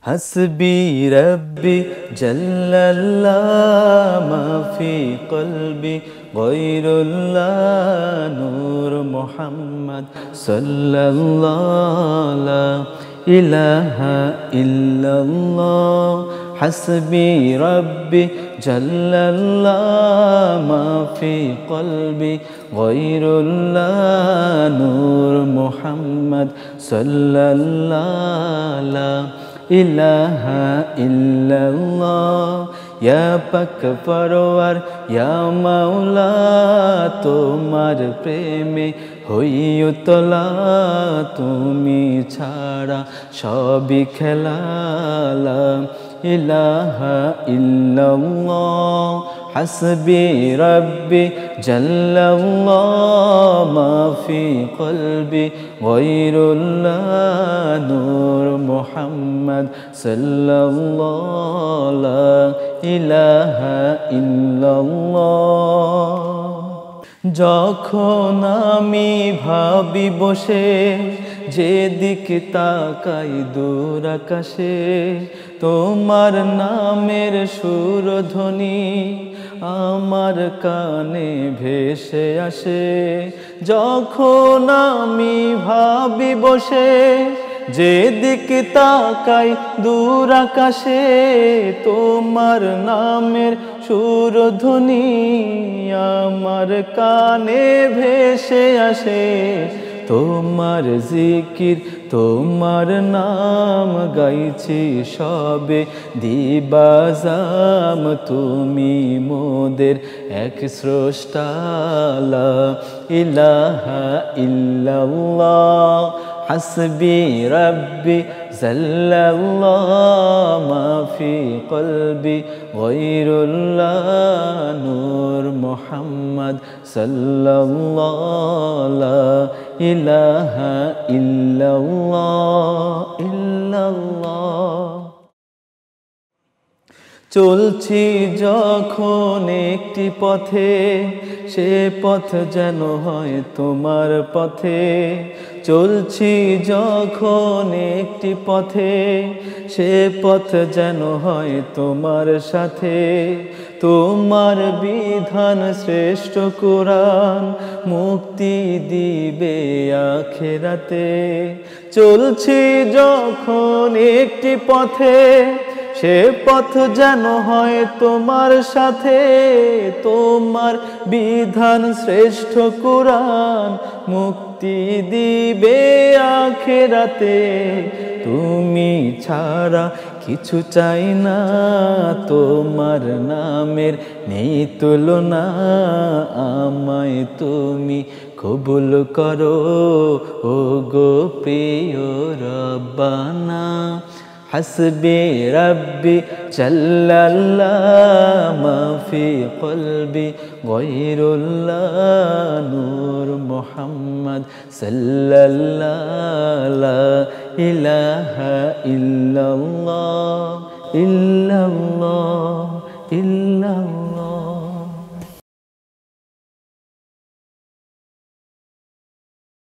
حسبي ربي جل الله ما في قلبي غير الله نور محمد صلى الله لا إله إلا الله حسبي ربي جل الله ما في قلبي غير الله نور محمد صلى الله لا ইলাহা ইল্লাল্লাহ ইয়া পাক পরওয়ার ইয়া মাওলা তোমার প্রেমে হই উতলা তুমি ছাড়া সবই খেলা লা ইলাহা ইল্লাল্লাহ হাসবি রব্বি জাল্লাল্লাহ মা ফি কলবি গায়রুল্লাহ নূর মুহাম্মদ সাল্লাল্লাহু লা ইলাহা ইল্লাল্লাহ যখন আমি ভাবি বসে যেদিকে তাকাই দূর আকাশে তোমার নামের সুরধ্বনি আমার কানে ভেসে আসে যখন আমি ভাবি বসে যেদিকে তাকাই দূর আকাশে তোমার নামের সুরধ্বনি আমার কানে ভেসে আসে তোমার জিকির তোমার নাম গাইছি সবে দিবাজাম তুমি মোদের এক স্রষ্টা লা ইলাহা ইল্লাল্লাহ হাসবি রব্বি জাল্লাল্লাহ মা ফি কলবি গায়রুল্লাহ নূর মুহাম্মদ সাল্লাল্লাহু লা ইলাহা ইল্লাল্লাহ ইল্লাল্লাহ চলছি যখন একটি পথে সে পথ যেন হয় তোমার পথে চলছি যখন একটি পথে সে পথ যেন হয় তোমার সাথে তোমার বিধান শ্রেষ্ঠ কোরআন মুক্তি দিবে আখিরাতে চলছি যখন একটি পথে সে পথ যেন হয় তোমার সাথে তোমার বিধান শ্রেষ্ঠ কোরআন মুক্তি দিবে আখিরাতে তুমি ছাড়া কিছু চাই না তোমার নামের নেই তুলনা আমায় তুমি কবুল করো ও গো প্রিয় রব্বানা حسبي ربي جل الله ما في قلبي غير الله نور محمد صلى الله لا إله إلا الله إلا الله إلا الله